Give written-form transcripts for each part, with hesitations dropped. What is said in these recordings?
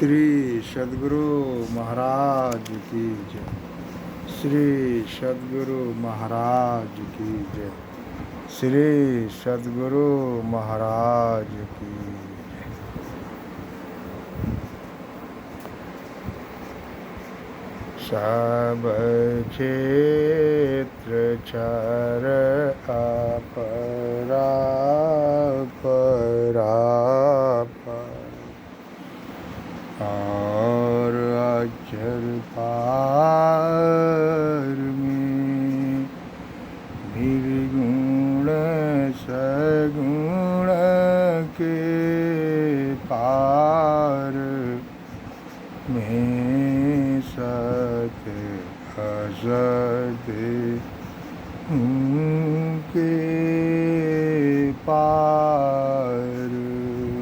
श्री सद्गुरु महाराज की जय। श्री सद्गुरु महाराज की जय। श्री सद्गुरु महाराज की जय। सब क्षेत्र चर अपरा और अक्षर पार में निर्गुण सगुण के पार में सत असत उनके पार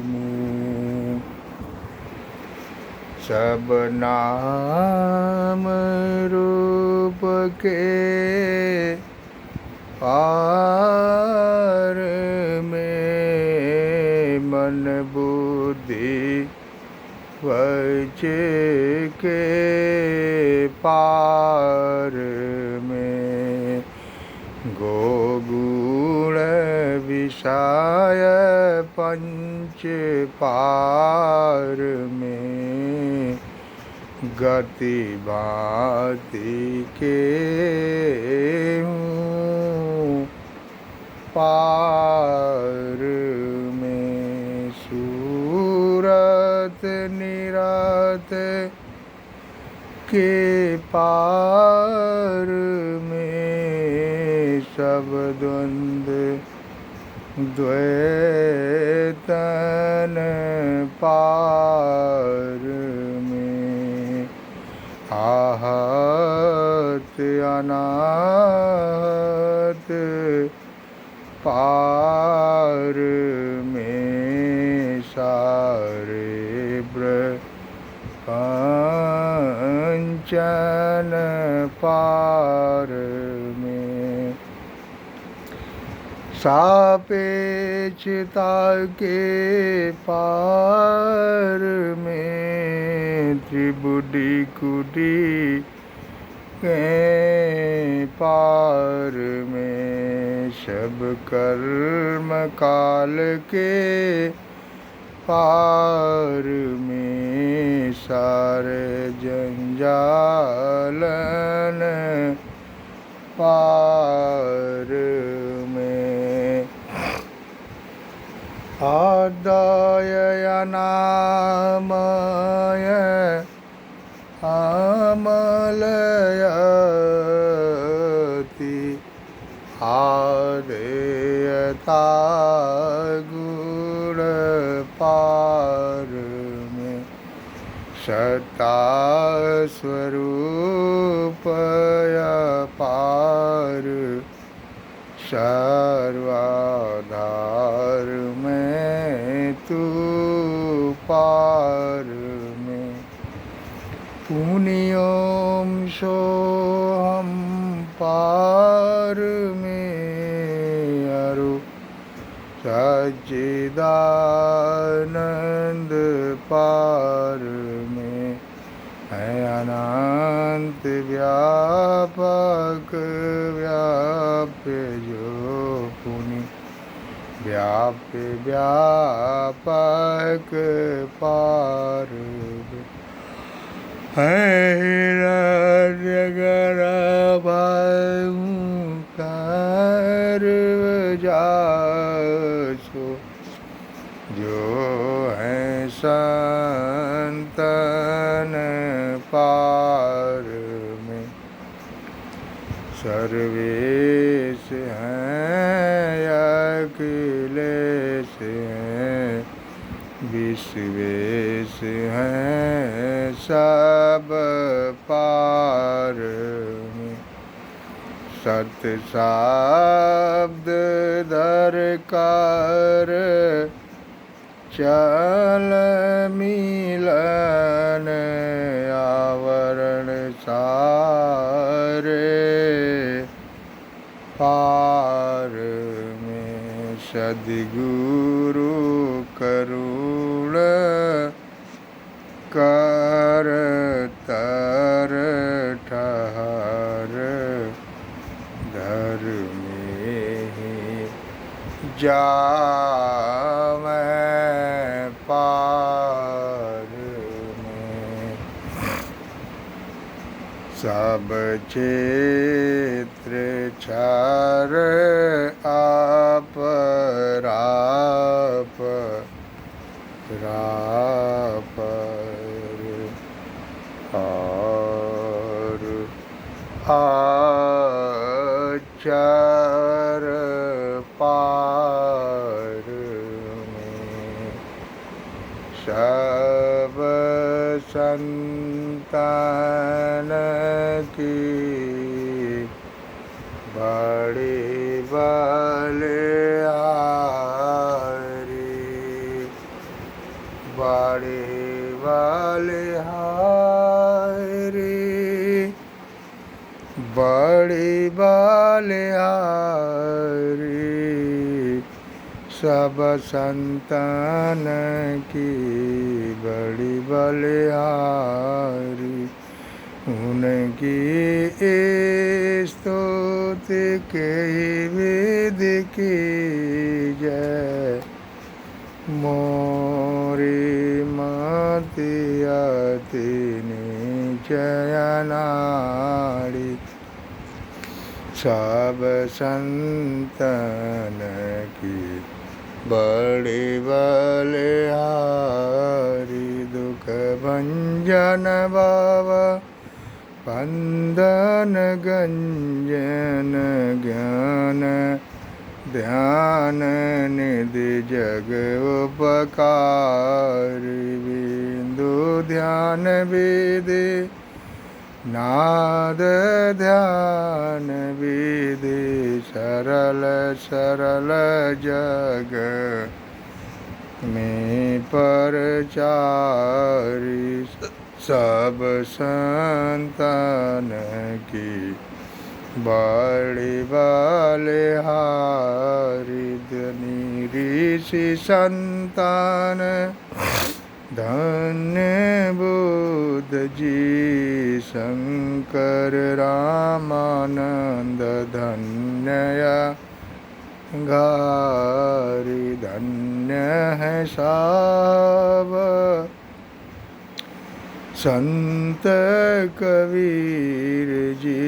में सब नाम रूप के पार में मन बुद्धि वच के पार में गोगुण विषय पंच पार में गति भांति के पार में सूरत निरात के पार में सब द्वंद्व द्वैतन पार में आहत अनाहत पार में सारे प्रपंचन पार में सापेक्षता के पार में त्रिबुद्धि कुटी के पार में सब कर्म काल के पार में सारे जंजालन पार में आदाय अनामय आमलयति आदेयता गुण पार में सत्ता स्वरूपय पार सर्वाधार में तू पार में पुण्यों सो हम पार में अरु सच्चिदानंद पार में है अनंत व्यापक व्याप्य जो पुनि व्याप्य व्यापक पार है कर जासो जो है संतन पार में सर्वेश हैं अखिलेश हैं विश्वेश हैं सब पार में सत शब्द दरकार चल मिलन आवरण सारे पार में सद्गुरु करुण का जावैं पार में। सब क्षेत्र छर आप राप और आचर पार में। सब संतान की बड़ी बलिहारी बड़ी बलिहारी बड़ी बलिहारी। सब संतान की बड़ी बलिहारी। उनकी स्तुति के विधि की जय। मोरी मति अति निचय नाड़ी। सब संतन की बड़ी बलिहारी। दुख भंजन बाबा बंधन गंजन ज्ञान ध्यान निधि जग उपकारी। बिंदु ध्यान विधि नाद ध्यान विधि सरल सरल जग में परचारी। सब संतान की बड़ी बलिहारी। धनी ऋषि संतान धन्य बुद्ध जी शंकर रामानंद धन्य गारी। धन्य है सब संत कबीर जी।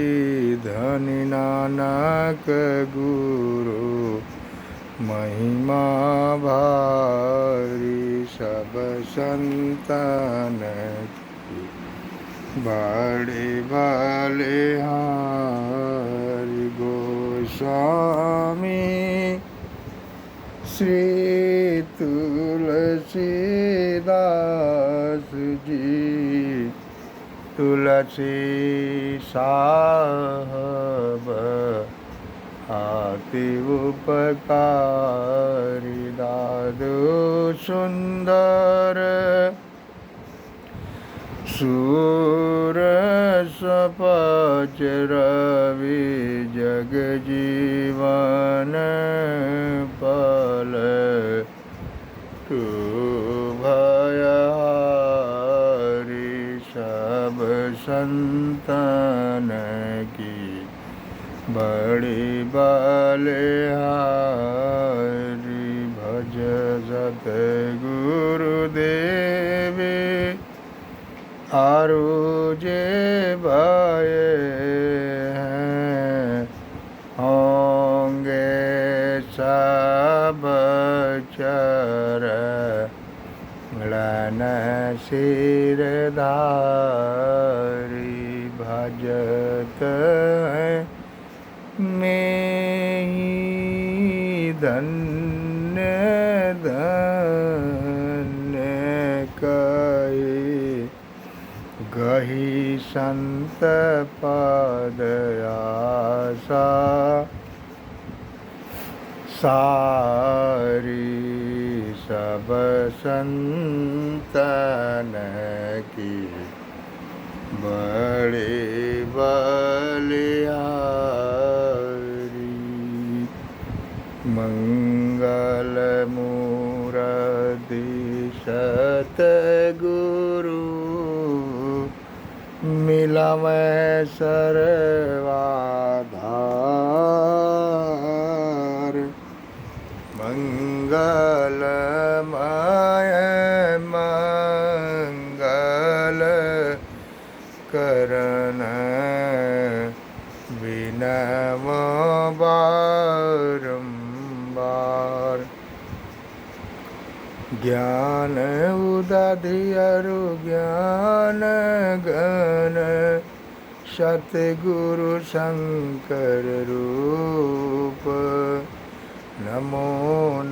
धनी नानक गुरु महिमा भारी। सब संतान की बड़ी बलिहारी। गोस्वामी श्री तुलसीदास जी। तुलसी साहब अति उपकारी। दादू सुंदर सूर सपच रवि जग जीवन पल। तू भयहारी। सब संतान की बड़ी बलिहारी। भज सत गुरुदेवी आरु जे भय हैं होंगे सब चर लन सिरधारी। भजत है में ही धन्य धन्य कहे। गही संत पद आशा सारी। सब संतन की बड़ी बलिहारी। मंगल मूर्ति सतगुरु मिलवै सर्वाधार। ज्ञान उदधि अरु ज्ञान गण सतगुरु शंकर रूप नमो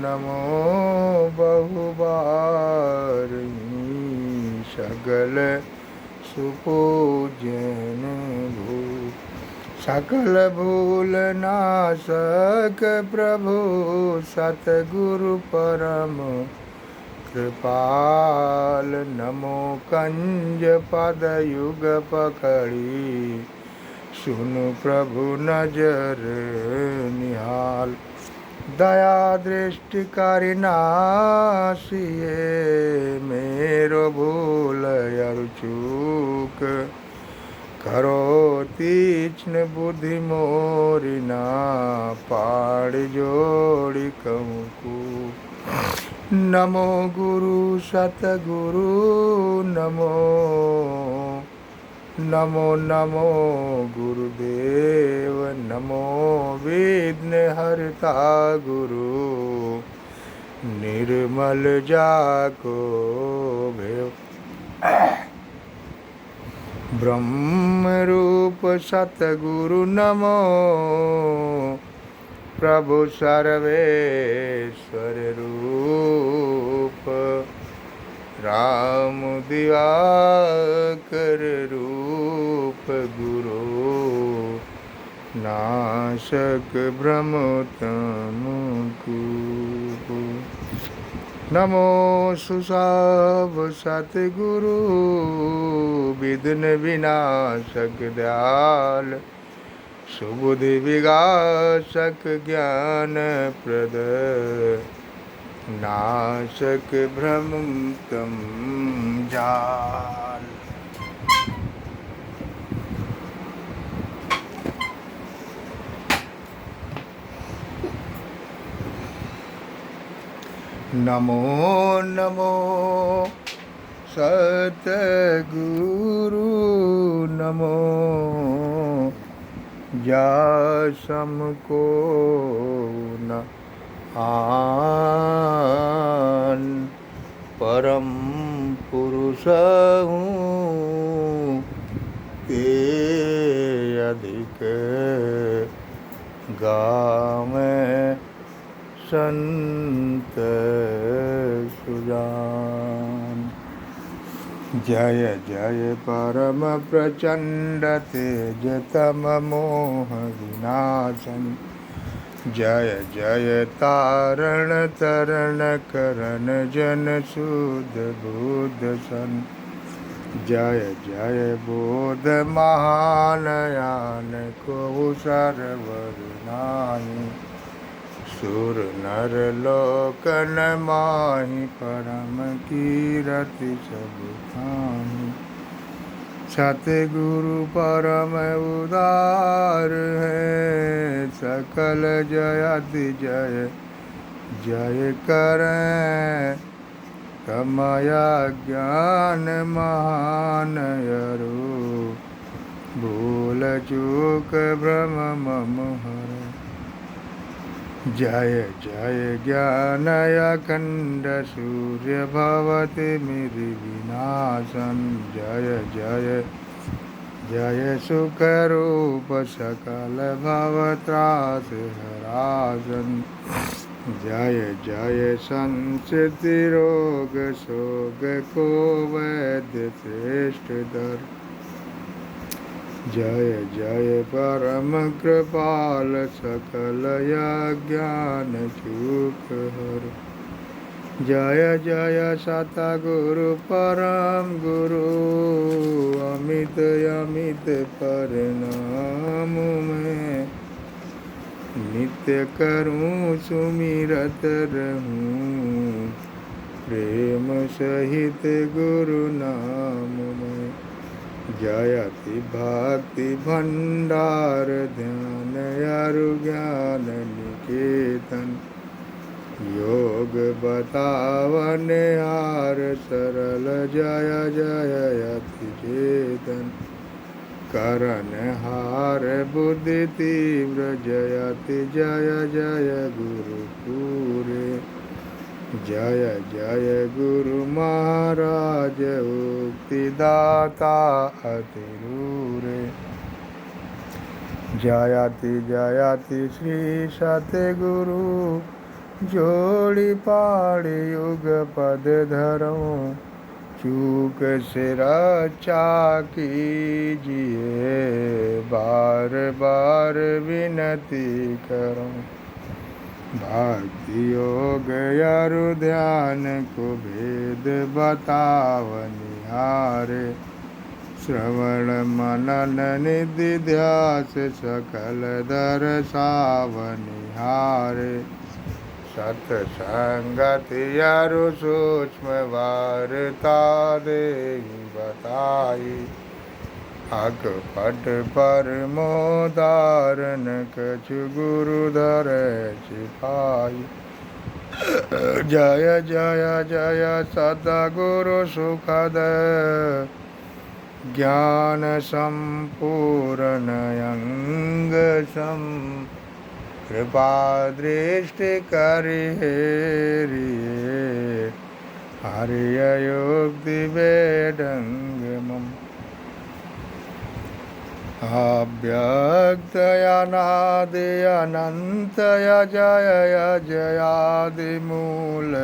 नमो बहुबार सगल सुपूजन भूप सकल भूल नाशक प्रभु सतगुरु परम कृपाल नमो कंज पद युग पकड़ी सुनु प्रभु नजर निहाल दया दृष्टि करिनाशिए मेरो भूल अरु चूक करो तीक्ष्ण बुद्धि मोरी ना पाड़ जोड़ी कहूँ नमो गुरु सतगुरु नमो नमो नमो गुरुदेव नमो विघ्न हरता गुरु निर्मल जाको भेव ब्रह्म रूप सतगुरु नमो प्रभु सर्वेश्वर रूप राम दिवाकर रूप गुरु नाशक ब्रह्म तमकूप नमो सुसाव सतगुरु विघ्न विनाशक दयाल सुबुद्धि विगासक ज्ञान प्रद नाशक भ्रम तम जाल नमो नमो सतगुरु नमो जासम को न आन परम पुरुष हूँ ते अधिक गावे संत सुजान जय जय परम प्रचंड तेज तम मोह विनाशन जय जय तारण तरण करण जन सुध बुध सन जय जय बोध महानयान को सरवर नाहि सुर नर लोकन माहि परम कीरति सब खानि सतगुरु परम उदार है सकल जयति जय जय करें कमया ज्ञान महानयरु भूल चूक भ्रम मम हर जय जय ज्ञान अखंड सूर्य भवति निर्विनाशन जय जय जय सुख रूप सकल भवत्रास हरासन जय जय संसिद्धि रोग शोक को वैद्य श्रेष्ठ दर जय जय परम कृपाल सकल ज्ञान चूक हर जय जय सतगुरु परम गुरु अमित अमित परिणाम में नित्य करूं सुमिरत रहूं प्रेम सहित गुरु नाम में जयति भक्ति भंडार ध्यान अरु ज्ञान निकेतन योग बतावन हार सरल जय जय अति चेतन करण हार बुद्धि तीव्र जयति जय जय गुरु पूरे जय जय गुरु महाराज उक्तिदाता अतिरूरे। जयति जयति श्री सतगुरु जोड़ी पाड़ी युग पद धरो। चूक से रक्षा कीजिए बार बार विनती करो। भक्ति योग अरु ध्यान को भेद बतावनिहारे। श्रवण मनन निधि ध्यास सकल दर्शावनिहारे। सत्संगति अरु सूक्ष्म वार्ता देहि बताई। अकपट परमोदारन कछु गुरुधर सिपाही। जय जय जय सद्गुरु सुखद ज्ञान संपूर्ण अंग सम। कृपा दृष्टि करिहे हरिय युक्ति वेदंग मम। अव्यक्तयनादि अनन्तय जय जयादिमूल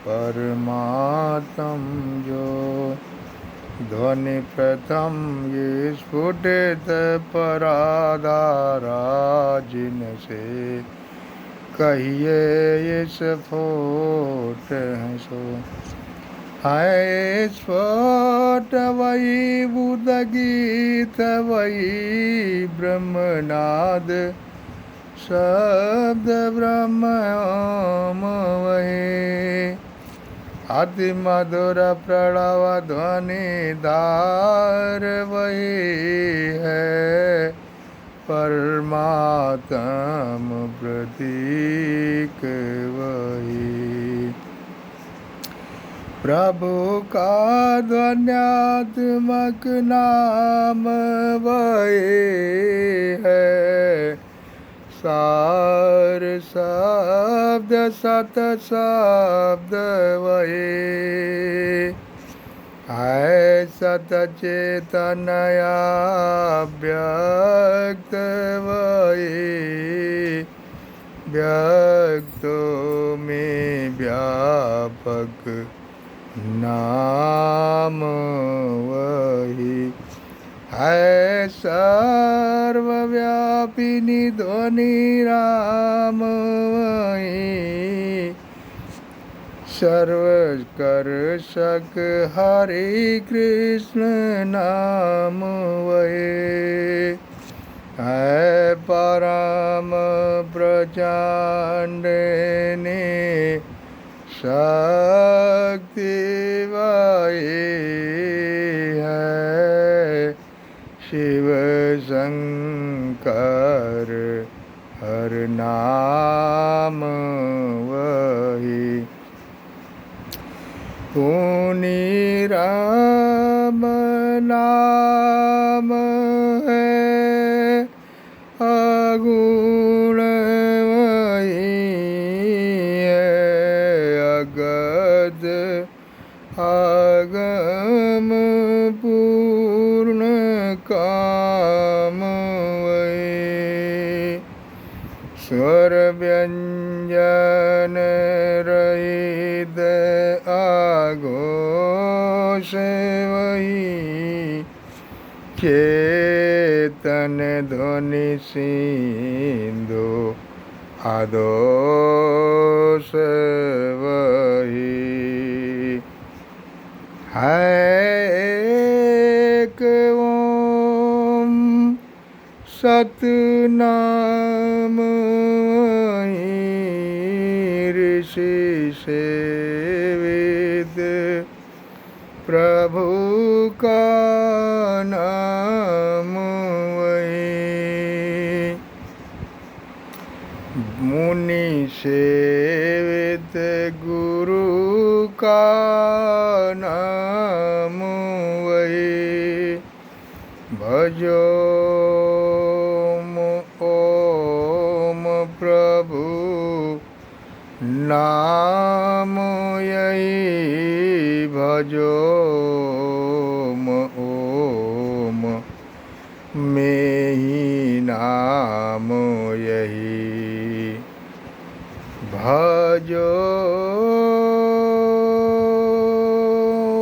परमात्म जो। ध्वनि प्रथम ये स्फुटित पराधारा जिनसे कहिए इस फोट हंसो। है स्फोट वही बुध गीत वही ब्रह्मनाद। शब्द ब्रह्म वही अति मधुर प्रणव ध्वनि धार वही है। परमात्म प्रतीक वही। प्रभु का ध्वन्यात्मक नाम वही है। सार शब्द सत शब्द वही है। सत चेतनया व्यक्त वही। व्यक्तों में व्यापक नाम वही है। सर्वव्यापिनी ध्वनि राम वही। सर्वकर्षक हरे कृष्ण नाम वही है। परम प्रचंड शक्ति वही है। शिव शंकर हर नाम वही। पुनि राम नाम है अगुण वही है। अगध आगम पूर्ण काम वही। स्वर व्यंजन रहित आघोष वही। चेतन ध्वनि सिंधु आदोष वही है। एक ओम सतनाम वही। ऋषि सेवित प्रभु का नाम वही। मुनि सेवित गुरु का नाम वही। भजो ओम प्रभु नाम नाम यही भजो ओम में ही नाम यही भजो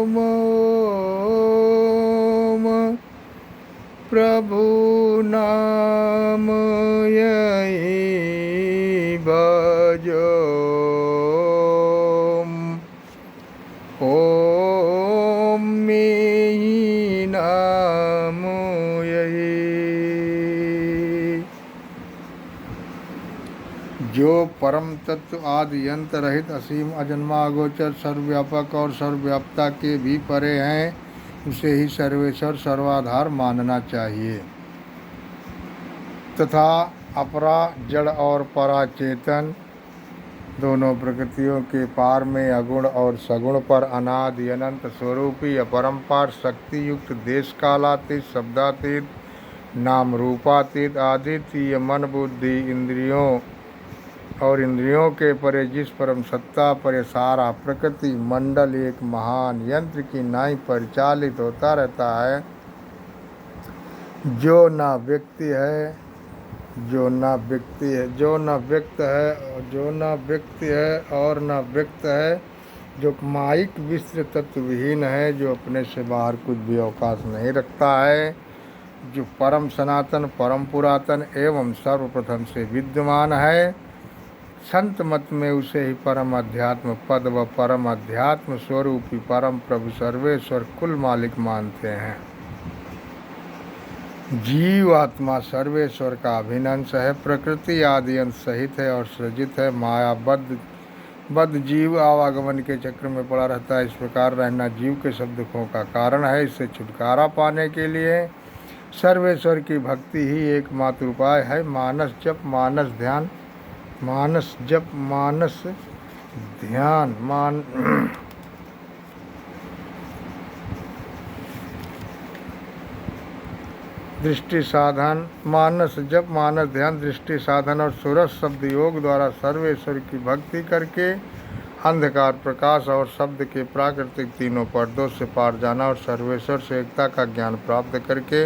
ओम प्रभु नाम यही भजो ओम में ही नाम यही। जो परम तत्व आदि अंत रहित असीम अजन्मा अगोचर सर्वव्यापक और सर्वव्यापता के भी परे हैं, उसे ही सर्वेश्वर सर्वाधार मानना चाहिए तथा अपरा जड़ और परा चेतन दोनों प्रकृतियों के पार में अगुण और सगुण पर अनादि अनंत स्वरूपी अपरंपार शक्ति युक्त देश कालातीत शब्दातीत नाम रूपातीत आदित्य मन बुद्धि इंद्रियों और इंद्रियों के परे जिस परम सत्ता पर सारा प्रकृति मंडल एक महान यंत्र की नाई परिचालित होता रहता है, जो न व्यक्ति है, जो न व्यक्ति है, जो न व्यक्त है, जो न व्यक्ति है और न व्यक्त है, जो माइक विश्व तत्व विहीन है, जो अपने से बाहर कुछ भी अवकाश नहीं रखता है, जो परम सनातन परम पुरातन एवं सर्वप्रथम से विद्यमान है, संत मत में उसे ही परम अध्यात्म पद व परम अध्यात्म स्वरूपी परम प्रभु सर्वेश्वर कुल मालिक मानते हैं। जीव आत्मा सर्वेश्वर का अभिन्न अंश है, प्रकृति आदि अंश सहित है और सृजित है। माया बद्ध जीव आवागमन के चक्र में पड़ा रहता है। इस प्रकार रहना जीव के सब दुखों का कारण है। इससे छुटकारा पाने के लिए सर्वेश्वर की भक्ति ही एकमात्र उपाय है। मानस जप मानस ध्यान मानस जप मानस ध्यान दृष्टि साधन मानस जप मानस ध्यान दृष्टि साधन और सूरज शब्द योग द्वारा सर्वेश्वर की भक्ति करके अंधकार प्रकाश और शब्द के प्राकृतिक तीनों पर्दों से पार जाना और सर्वेश्वर से एकता का ज्ञान प्राप्त करके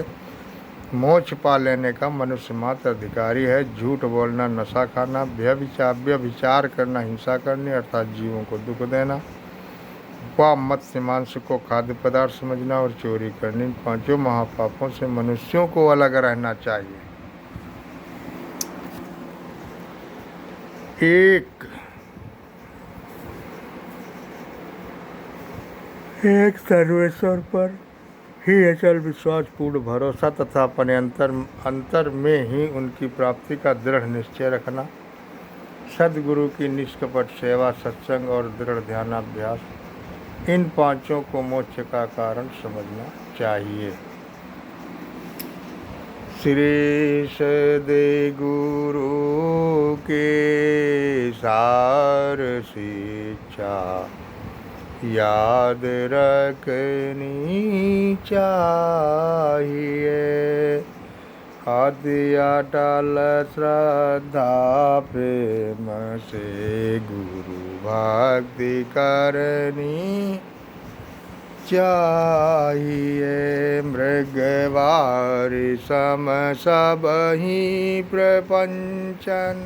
मोक्ष पा लेने का मनुष्य मात्र अधिकारी है। झूठ बोलना, नशा खाना, व्यभिचार करना, हिंसा करनी अर्थात जीवों को दुख देना, व मत्स्य मांस को खाद्य पदार्थ समझना और चोरी करनी, इन पांचों महापापों से मनुष्यों को अलग रहना चाहिए। एक सर्वेश्वर पर ही अचल विश्वास पूर्ण भरोसा तथा अपने अंतर में ही उनकी प्राप्ति का दृढ़ निश्चय रखना, सद्गुरु की निष्कपट सेवा, सत्संग और दृढ़ ध्यानाभ्यास, इन पांचों को मोक्ष का कारण समझना चाहिए। श्री सद्गुरु के सार शिक्षा याद रखनी चाहिए। आदि अटल श्रद्धा प्रेम से गुरु भक्ति करनी चाहिए। मृगवारी सम सब ही प्रपंचन,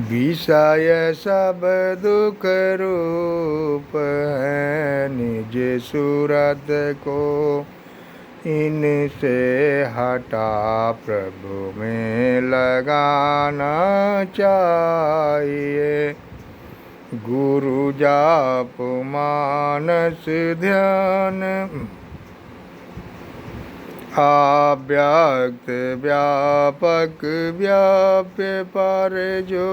विषय सब दुख रूप है। निज सूरत को इनसे हटा प्रभु में लगाना चाहिए। गुरु जाप मानस ध्यान, अव्यक्त व्यापक व्याप्य पर जो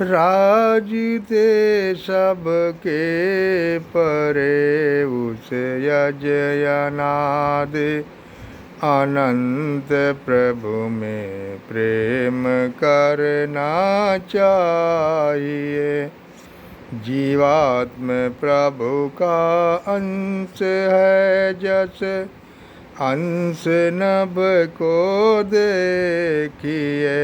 राजते सबके परे, उस यजय अनाद अनंत प्रभु में प्रेम करना चाहिए। जीवात्म प्रभु का अंश है, जस अंश नभ को देखिए।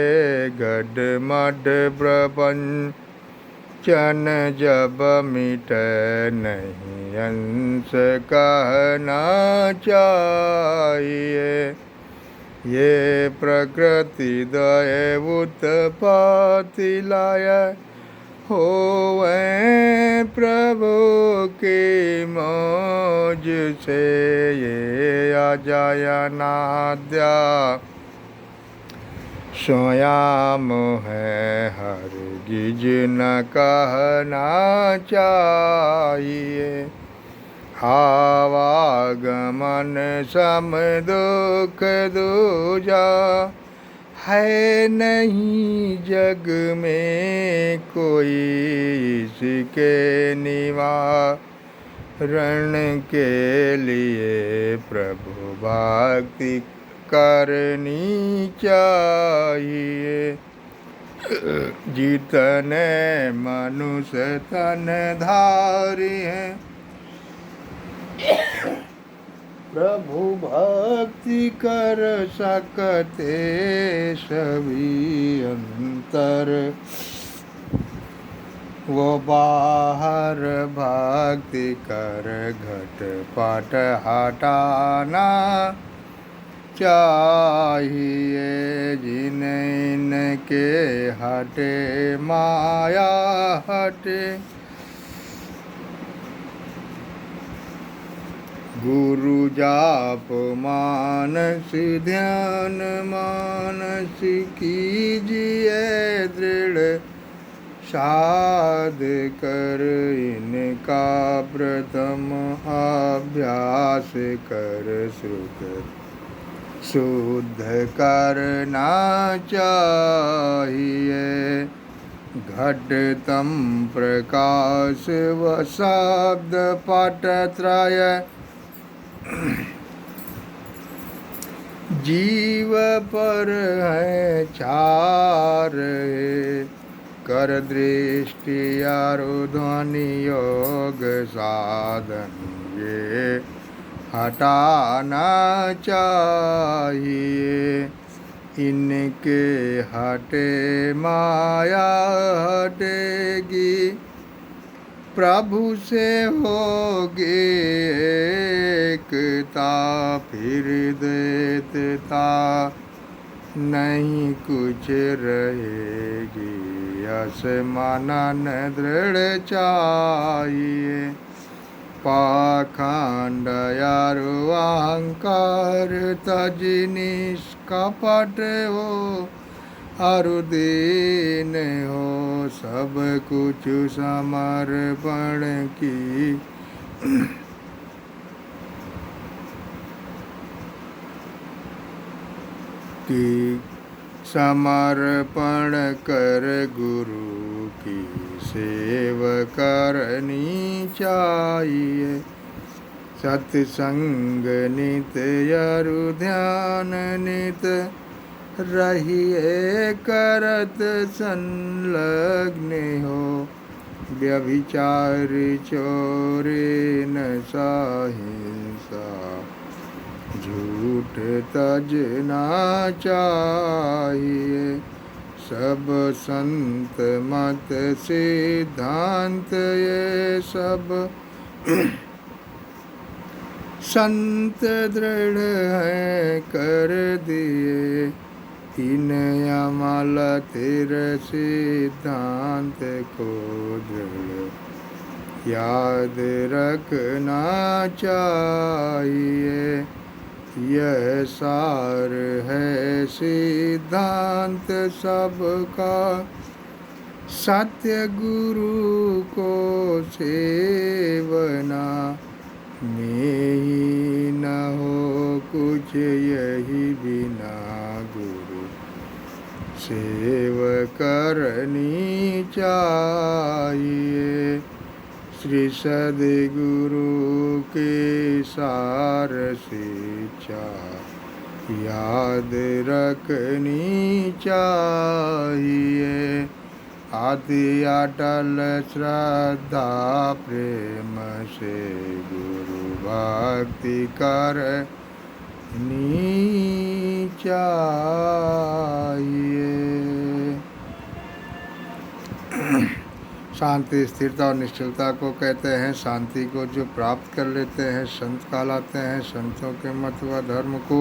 गड्ढ मड प्रपंच चन जब मिटे नहीं अंश कहना चाहिए। ये प्रकृति दये उत्पत्ति लाय होवें प्रभु की मौज से। ये अजयनाद्या स्वयं है हरगिज न कहना चाहिए। आवागमन सम दुख दूजा है नहीं जग में कोई। इसके निवारण के लिए प्रभु भक्ति करनी चाहिए। जितने मनुष्य तन धारी हैं प्रभु भक्ति कर सकते सभी अंतर। वो बाहर भक्ति कर घट पट हटाना चाहिए। जिनके हटे माया हटे। गुरु जाप मानस ध्यान मानस कीजिए दृढ़ साध कर। इनका प्रथम अभ्यास कर श्रुत शुद्ध करना चाहिए। घटतम प्रकाश व शब्द पटत्रय जीव पर है चार। कर दृष्टि ध्वनि योग साधन ये हटाना चाहिए। इनके हटे माया हटेगी। प्रभु से होगी एकता फिर द्वैतता नहीं कुछ रहेगी। असमानन दृढ़ चाहिए। पाखंड यारु अहंकार तज निष्कपट हो। अरुदीन हो सब कुछ समर्पण की समर्पण कर। गुरु की सेव करनी चाहिए। सत्संग नित यरु ध्यान नित रहिए करत संलग्न हो। व्यभिचार चोरी नशा हिंसा झूठ तजना चाहिए। सब संत मत सिद्धांत ये सब संत दृढ़ है कर दिए। इन अमल तिर सिद्धांत को दृढ़ याद रखना चाहिए। यह सार है सिद्धांत सबका। सत्य गुरु को सेवना में ही न हो कुछ यही बिना गुरु सेव करनी चाहिए। श्री सद्गुरु के सार शिक्षा याद रखनी चाहिए। आदि अटल श्रद्धा प्रेम से गुरु भक्ति करनी चाहिए। शांति, स्थिरता और निश्चलता को कहते हैं। शांति को जो प्राप्त कर लेते हैं संत कहलाते हैं। संतों के मत व धर्म को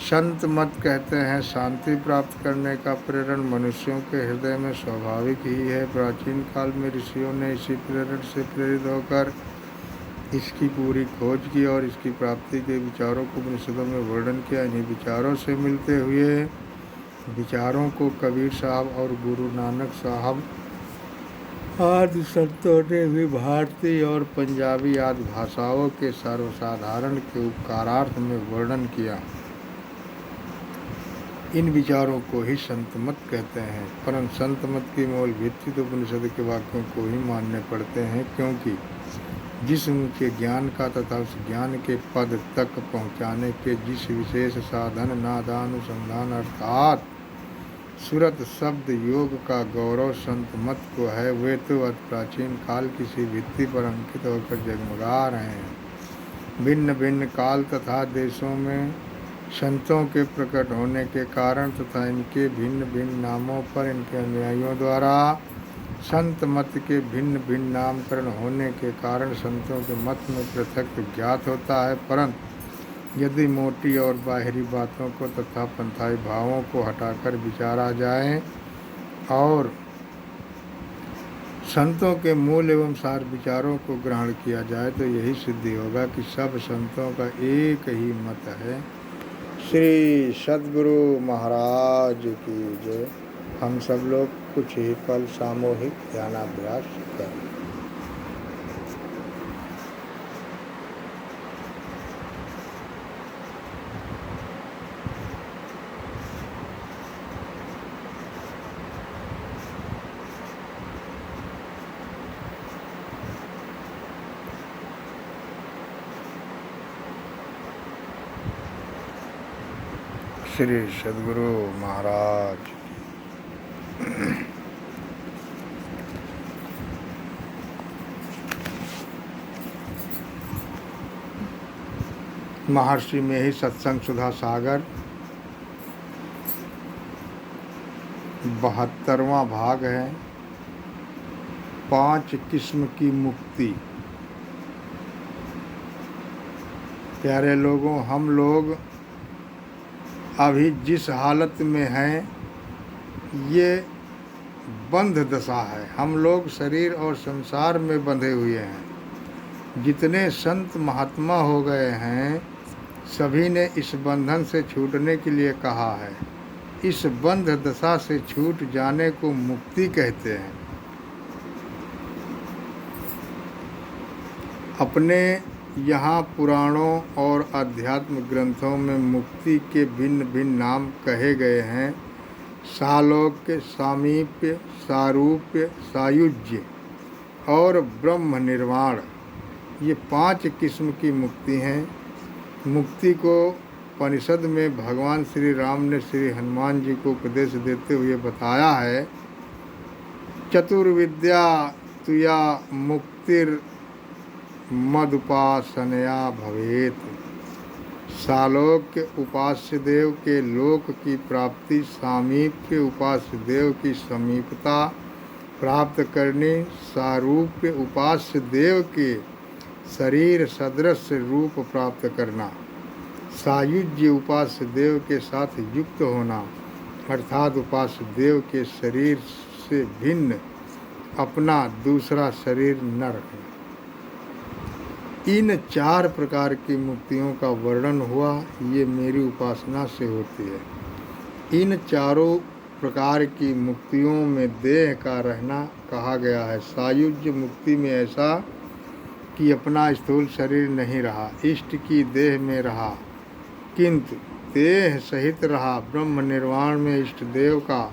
संत मत कहते हैं। शांति प्राप्त करने का प्रेरण मनुष्यों के हृदय में स्वाभाविक ही है। प्राचीन काल में ऋषियों ने इसी प्रेरण से प्रेरित होकर इसकी पूरी खोज की और इसकी प्राप्ति के विचारों को उपनिषदों में वर्णन किया। इन्हीं विचारों से मिलते हुए विचारों को कबीर साहब और गुरु नानक साहब आदि संतों ने भी भारतीय और पंजाबी आदि भाषाओं के सर्वसाधारण के उपकारार्थ में वर्णन किया। इन विचारों को ही संत मत कहते हैं। परंतु संत मत की मूल भित्ति तो उपनिषद के वाक्यों को ही मानने पड़ते हैं, क्योंकि जिस ऊंचे ज्ञान का तथा उस ज्ञान के पद तक पहुँचाने के जिस विशेष साधन नादानुसंधान अर्थात सुरत शब्द योग का गौरव संत मत को है, वे तो अति प्राचीन काल किसी भित्ति पर अंकित होकर जगमगा रहे हैं। भिन्न भिन्न काल तथा देशों में संतों के प्रकट होने के कारण तथा इनके भिन्न भिन्न नामों पर इनके अनुयायियों द्वारा संत मत के भिन्न भिन्न नामकरण होने के कारण संतों के मत में पृथक ज्ञात होता है। परंतु यदि मोटी और बाहरी बातों को तथा पंथाई भावों को हटाकर विचारा जाए और संतों के मूल एवं सार विचारों को ग्रहण किया जाए तो यही सिद्धि होगा कि सब संतों का एक ही मत है। श्री सद्गुरु महाराज की जय। हम सब लोग कुछ ही पल सामूहिक ध्यानाभ्यास करें। श्री सद्गुरु महाराज महर्षि में ही सत्संग सुधा सागर 72वां भाग है। 5 किस्म की मुक्ति। प्यारे लोगों, हम लोग अभी जिस हालत में हैं ये बंध दशा है। हम लोग शरीर और संसार में बंधे हुए हैं। जितने संत महात्मा हो गए हैं सभी ने इस बंधन से छूटने के लिए कहा है। इस बंध दशा से छूट जाने को मुक्ति कहते हैं। अपने यहाँ पुराणों और आध्यात्म ग्रंथों में मुक्ति के भिन्न भिन्न नाम कहे गए हैं। सालोक्य, सामीप्य, सारूप्य, सायुज्य और ब्रह्म निर्वाण, ये 5 किस्म की मुक्ति हैं। मुक्ति को उपनिषद में भगवान श्री राम ने श्री हनुमान जी को उपदेश देते हुए बताया है। चतुर्विद्या तुया मुक्तिर मदुपासनया भवेत। सालोक्य उपास्य देव के लोक की प्राप्ति, सामीप्य उपास्य देव की समीपता प्राप्त करनी, सारूप्य उपास्य देव के शरीर सदृश रूप प्राप्त करना, सायुज्य उपास्य देव के साथ युक्त होना अर्थात उपास्य देव के शरीर से भिन्न अपना दूसरा शरीर न रखना। इन 4 प्रकार की मुक्तियों का वर्णन हुआ। ये मेरी उपासना से होती है। इन चारों प्रकार की मुक्तियों में देह का रहना कहा गया है। सायुज्य मुक्ति में ऐसा कि अपना स्थूल शरीर नहीं रहा, इष्ट की देह में रहा किंतु देह सहित रहा। ब्रह्म निर्वाण में इष्ट देव का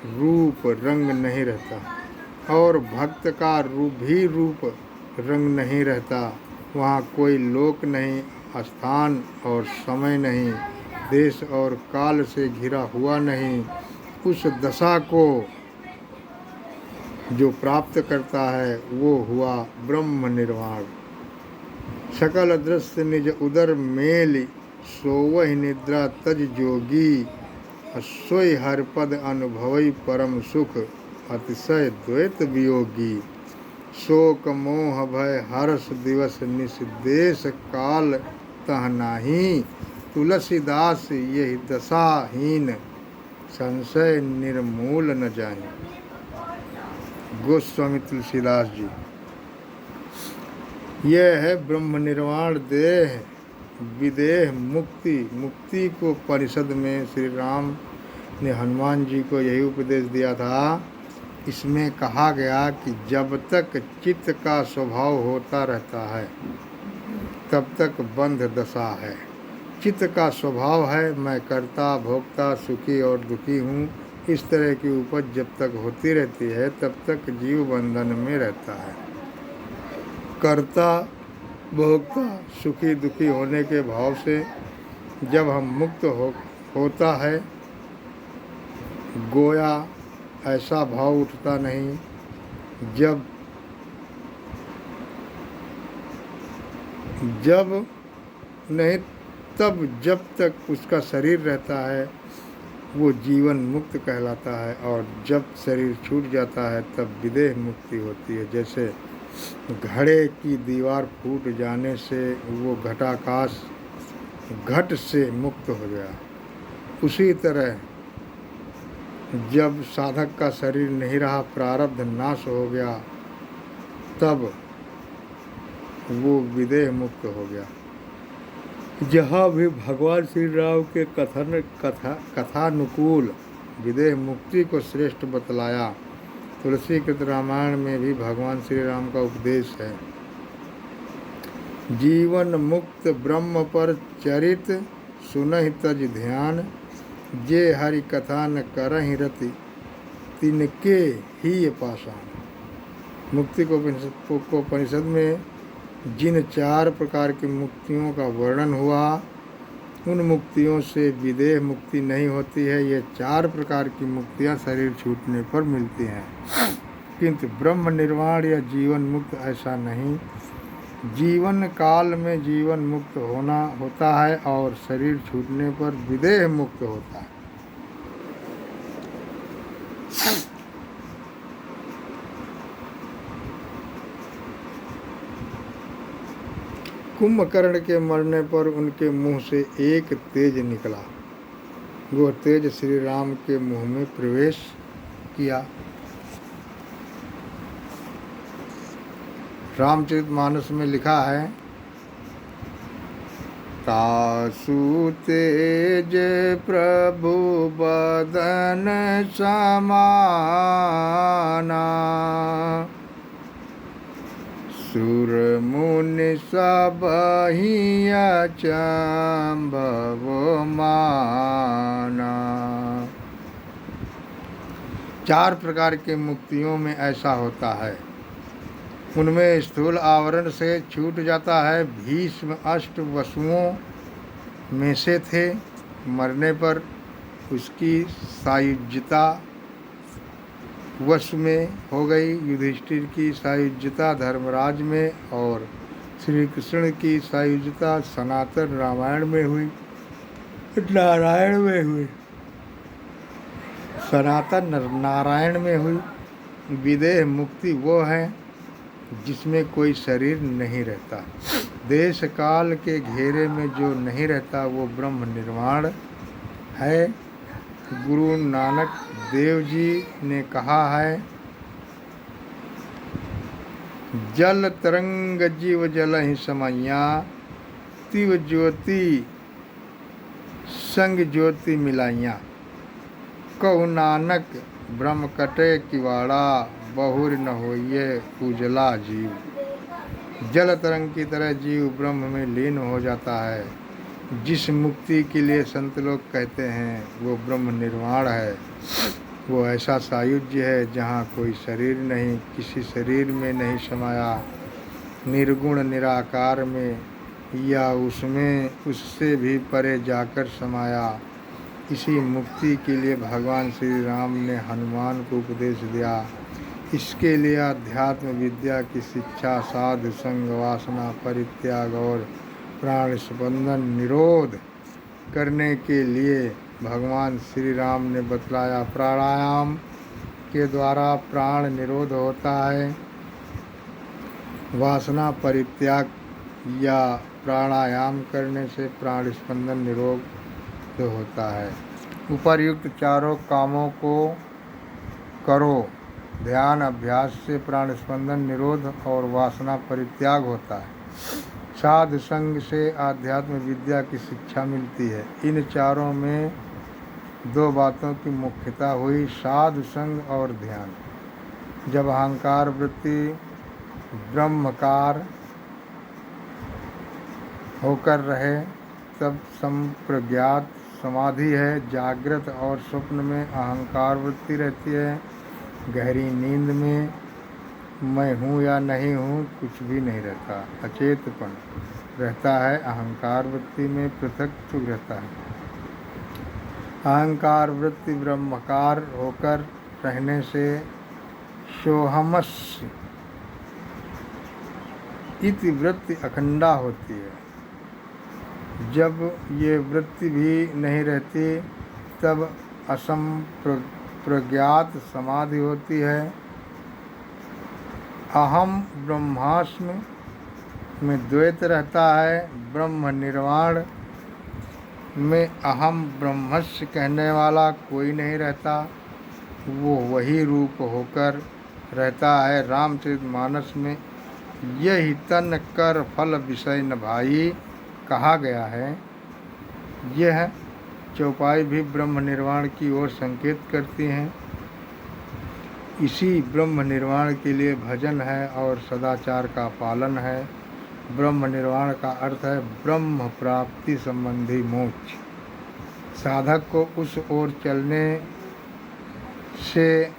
रूप रंग नहीं रहता और भक्त का रूप रंग नहीं रहता। वहाँ कोई लोक नहीं, स्थान और समय नहीं, देश और काल से घिरा हुआ नहीं। उस दशा को जो प्राप्त करता है वो हुआ ब्रह्म निर्वाण। सकल दृश्य निज उदर मेल, सोवहि निद्रा तज जोगी। सोई हर पद अनुभवई परम सुख, अतिशय द्वैत वियोगी। शोक मोह भय हर्ष दिवस निश देश काल तह नाही। तुलसीदास यही दशाहीन संशय निर्मूल न जाए। गोस्वामी तुलसीदास जी। यह है ब्रह्म निर्वाण देह विदेह मुक्ति। मुक्ति को परिषद में श्री राम ने हनुमान जी को यही उपदेश दिया था। इसमें कहा गया कि जब तक चित्त का स्वभाव होता रहता है तब तक बंध दशा है। चित्त का स्वभाव है मैं कर्ता भोक्ता सुखी और दुखी हूँ, इस तरह की उपज जब तक होती रहती है तब तक जीव बंधन में रहता है। कर्ता भोक्ता सुखी दुखी होने के भाव से जब हम मुक्त होता है, गोया ऐसा भाव उठता नहीं। जब नहीं तब जब तक उसका शरीर रहता है वो जीवन मुक्त कहलाता है, और जब शरीर छूट जाता है तब विदेह मुक्ति होती है। जैसे घड़े की दीवार फूट जाने से वो घटाकाश घट से मुक्त हो गया, उसी तरह जब साधक का शरीर नहीं रहा, प्रारब्ध नाश हो गया, तब वो विदेह मुक्त हो गया। जहाँ भी भगवान श्री राम के कथानुकूल विदेह मुक्ति को श्रेष्ठ बतलाया, तुलसीकृत रामायण में भी भगवान श्री राम का उपदेश है। जीवन मुक्त ब्रह्म पर चरित सुनहि तज ध्यान। जे हरि कथा न करहि रति तिनके ही ये पाषाण। मुक्ति को उपनिषद में जिन 4 प्रकार की मुक्तियों का वर्णन हुआ, उन मुक्तियों से विदेह मुक्ति नहीं होती है। ये 4 प्रकार की मुक्तियां शरीर छूटने पर मिलती हैं, किंतु ब्रह्म निर्वाण या जीवन मुक्त ऐसा नहीं। जीवन काल में जीवन मुक्त होता है और शरीर छूटने पर विदेह मुक्त होता है। कुंभकर्ण के मरने पर उनके मुंह से एक तेज निकला। वो तेज श्री राम के मुंह में प्रवेश किया। रामचरितमानस में लिखा है, तासु तेज प्रभु बदन समाना। सुर मुनि सबहि अचंभव माना। 4 प्रकार के मुक्तियों में ऐसा होता है। उनमें स्थूल आवरण से छूट जाता है। भीष्म अष्ट वसुओं में से थे, मरने पर उसकी सायुज्यता वश में हो गई। युधिष्ठिर की सायुज्यता धर्मराज में, और श्री कृष्ण की सायुज्यता सनातन रामायण में हुई, नारायण में हुई, सनातन नारायण में हुई। विदेह मुक्ति वो है जिसमें कोई शरीर नहीं रहता, देश काल के घेरे में जो नहीं रहता, वो ब्रह्म निर्वाण है। गुरु नानक देव जी ने कहा है, जल तरंग जीव जल ही समैया। तिव ज्योति संग ज्योति मिलाइया। कहु नानक ब्रह्म कटे किवाड़ा। बहुर न होइए उजला जीव। जल तरंग की तरह जीव ब्रह्म में लीन हो जाता है। जिस मुक्ति के लिए संत लोग कहते हैं वो ब्रह्म निर्वाण है। वो ऐसा सायुज्य है जहाँ कोई शरीर नहीं, किसी शरीर में नहीं समाया, निर्गुण निराकार में या उससे भी परे जाकर समाया। इसी मुक्ति के लिए भगवान श्री राम ने हनुमान को उपदेश दिया। इसके लिए अध्यात्म विद्या की शिक्षा, साधु संग, वासना परित्याग और प्राण स्पंदन निरोध करने के लिए भगवान श्री राम ने बतलाया प्राणायाम, के द्वारा प्राण निरोध होता है। वासना परित्याग या प्राणायाम करने से प्राण स्पंदन निरोध होता है। उपर्युक्त चारों कामों को करो। ध्यान अभ्यास से प्राण स्पंदन निरोध और वासना परित्याग होता है। साधु संग से आध्यात्म विद्या की शिक्षा मिलती है। इन चारों में दो बातों की मुख्यता हुई, साधु संग और ध्यान। जब अहंकार वृत्ति ब्रह्मकार होकर रहे तब संप्रज्ञात समाधि है। जागृत और स्वप्न में अहंकार वृत्ति रहती है। गहरी नींद में मैं हूँ या नहीं हूँ कुछ भी नहीं रहता, अचेतपन रहता है। अहंकार वृत्ति में पृथकत्व रहता है। अहंकार वृत्ति ब्रह्मकार होकर रहने से सोहमस्य इति वृत्ति अखंडा होती है। जब ये वृत्ति भी नहीं रहती तब असंप्रज्ञात समाधि होती है। अहम ब्रह्मास्मि में द्वैत रहता है। ब्रह्म निर्वाण में अहम ब्रह्मस्य कहने वाला कोई नहीं रहता, वो वही रूप होकर रहता है। रामचरितमानस में यही तन कर फल विषय न भाई कहा गया है। यह चौपाई भी ब्रह्म निर्वाण की ओर संकेत करती हैं। इसी ब्रह्म निर्वाण के लिए भजन है और सदाचार का पालन है। ब्रह्म निर्वाण का अर्थ है ब्रह्म प्राप्ति संबंधी मोक्ष। साधक को उस ओर चलने से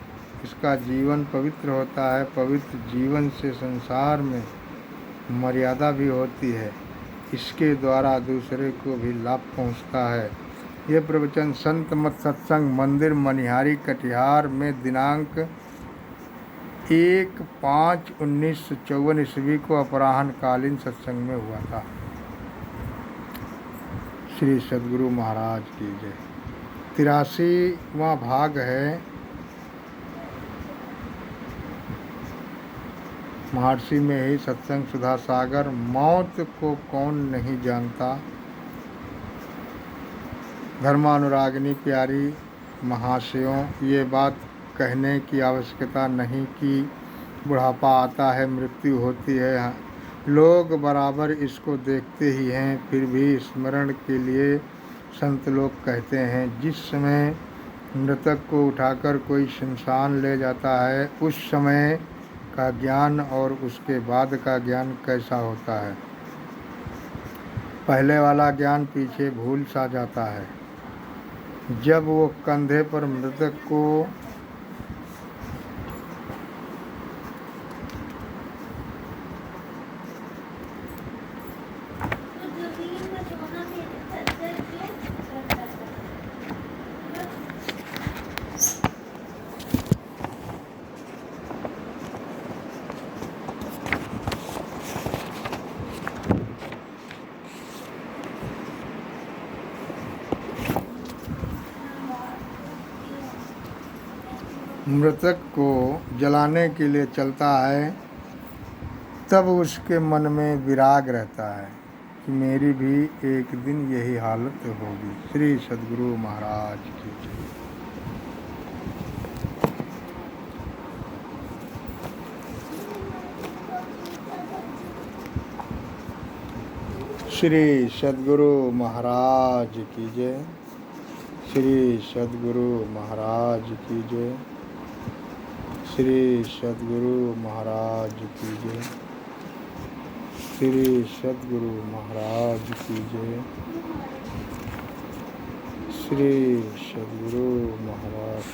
इसका जीवन पवित्र होता है। पवित्र जीवन से संसार में मर्यादा भी होती है। इसके द्वारा दूसरे को भी लाभ पहुंचता है। ये प्रवचन संत मत सत्संग मंदिर मनिहारी कटिहार में दिनांक 1/5/1954 ईस्वी को अपराह्न कालीन सत्संग में हुआ था। श्री सद्गुरु महाराज की जय। 83वां भाग है। महर्षि में ही सत्संग सुधा सागर। मौत को कौन नहीं जानता। धर्मानुरागिनी प्यारी महाशयों, ये बात कहने की आवश्यकता नहीं कि बुढ़ापा आता है, मृत्यु होती है। लोग बराबर इसको देखते ही हैं, फिर भी स्मरण के लिए संत लोग कहते हैं जिस समय मृतक को उठाकर कोई शमशान ले जाता है उस समय का ज्ञान और उसके बाद का ज्ञान कैसा होता है। पहले वाला ज्ञान पीछे भूल सा जाता है। जब वो कंधे पर मृतक को मृतक को जलाने के लिए चलता है तब उसके मन में विराग रहता है कि मेरी भी एक दिन यही हालत होगी। श्री सद्गुरु महाराज की जय। श्री सद्गुरु महाराज की जय। श्री सद्गुरु महाराज की जय। श्री सद्गुरु महाराज की जय। श्री सद्गुरु महाराज की जय। श्री सद्गुरु महाराज।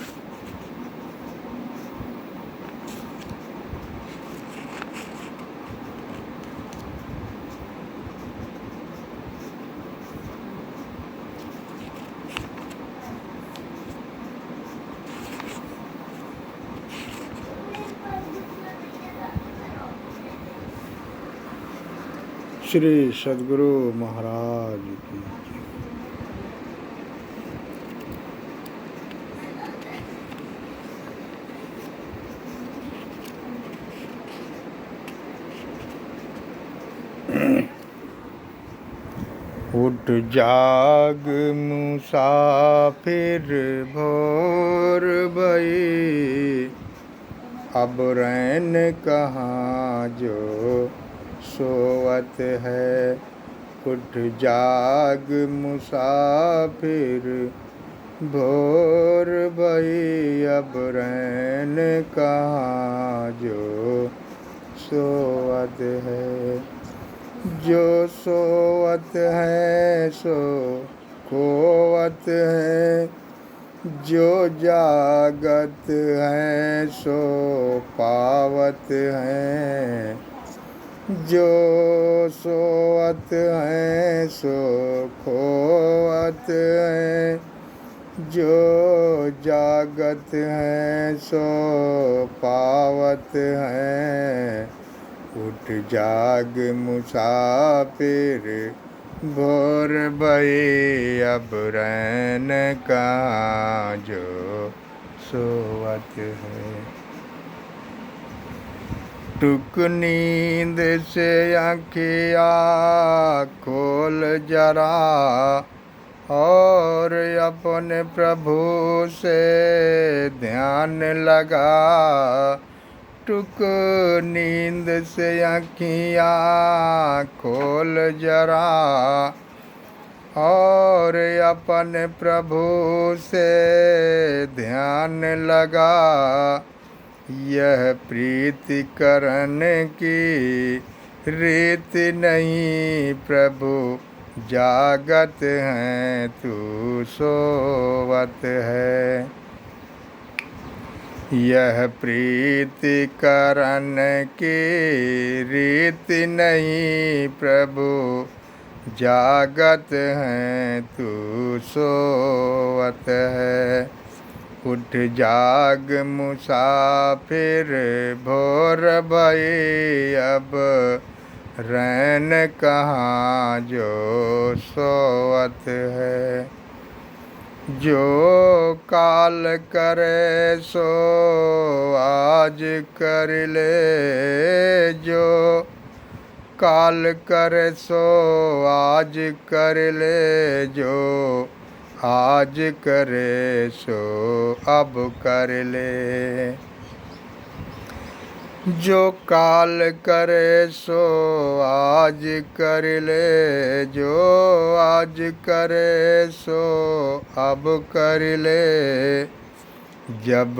श्री सद्गुरु महाराज की जय। उठ जाग मुसाफिर भोर भई, अब रैन कहाँ जो सोवत है। उठ जाग मुसाफिर भोर भई, अब रैन कहाँ जो सोवत है। जो सोवत है सो खोवत है, जो जागत है सो पावत है। जो सोवत है सो खोवत है, जो जागत है सो पावत है। उठ जाग मुसाफिर भोर भई, अब रैन कहाँ जो सोवत है। टुक नींद से आँखिया खोल जरा, और अपने प्रभु से ध्यान लगा। टुक नींद से आँखियाँ खोल जरा, और अपने प्रभु से ध्यान लगा। यह प्रीति करने की रीत नहीं, प्रभु जागत हैं तू सोवत है। यह प्रीति करने की रीत नहीं, प्रभु जागत हैं तू सोवत है। उठ जाग मुसाफिर भोर भई, अब रैन कहाँ जो सोवत है। जो काल करे सो आज कर ले, जो काल करे सो आज कर ले, जो आज करे सो अब कर ले। जो काल करे सो आज कर ले, जो आज करे सो अब कर ले। जब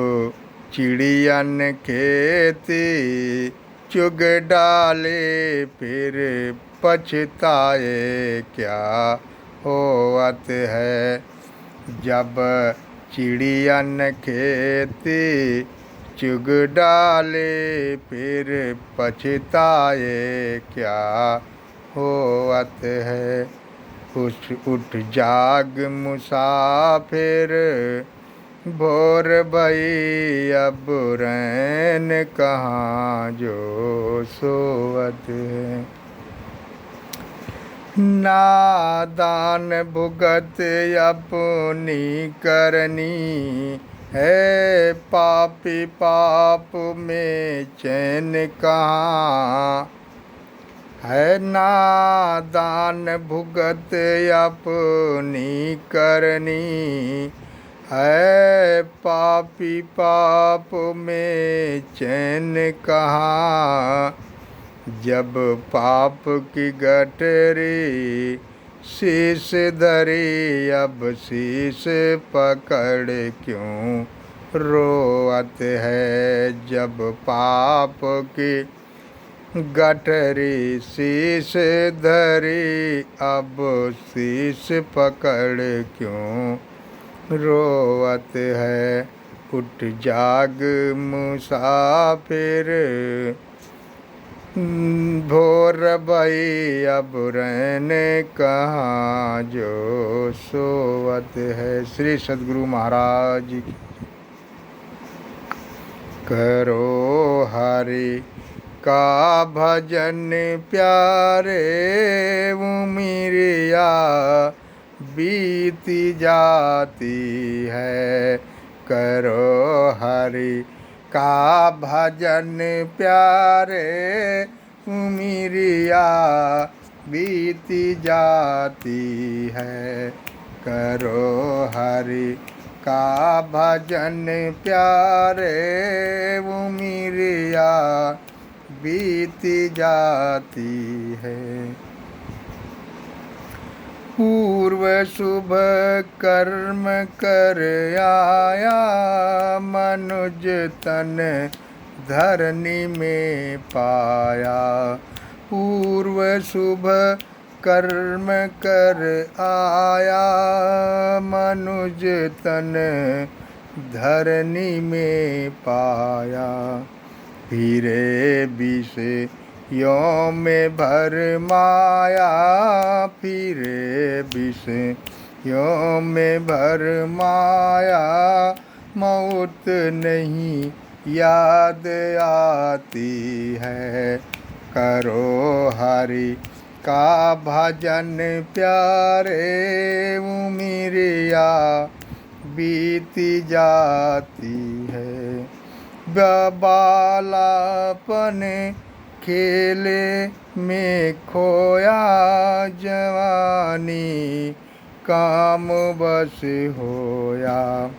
चिड़ियन खेती चुग डाले, फिर पछताए क्या होवत है। जब चिड़ियन खेती चुग डाले, फिर पछताए क्या होवत है। उठ जाग मुसाफिर भोर भई, अब रैन कहाँ जो सोवत है। नादान भुगत अपनी करनी है, पापी पाप में चैन कहाँ है। नादान भुगत अपनी करनी है, पापी पाप में चैन कहाँ। जब पाप की गठरी शीश धरी, अब शीश पकड़ क्यों रोवत है। जब पाप की गठरी शीश धरी, अब शीश पकड़ क्यों रोवत है। उठ जाग मुसाफिर भोर भई, अब रैन कहाँ जो सोवत है। श्री सद्गुरु महाराज की। करो हरि का भजन प्यारे, उमिरिया बीती जाती है। करो हरि का भजन प्यारे, उमिरिया बीती जाती है। करो हरि का भजन प्यारे, उमिरिया बीती जाती है। पूर्व शुभ कर्म कर आया, मनुज तन धरनी में पाया। पूर्व शुभ कर्म कर आया, मनुज तन धरनी में पाया। फिरे विष यो में भर माया, फिरे विष यो में भर माया। मौत नहीं याद आती है, करो हरि का भजन प्यारे, उमिरिया बीती जाती है। बालापन खेले में खोया, जवानी काम बस होया।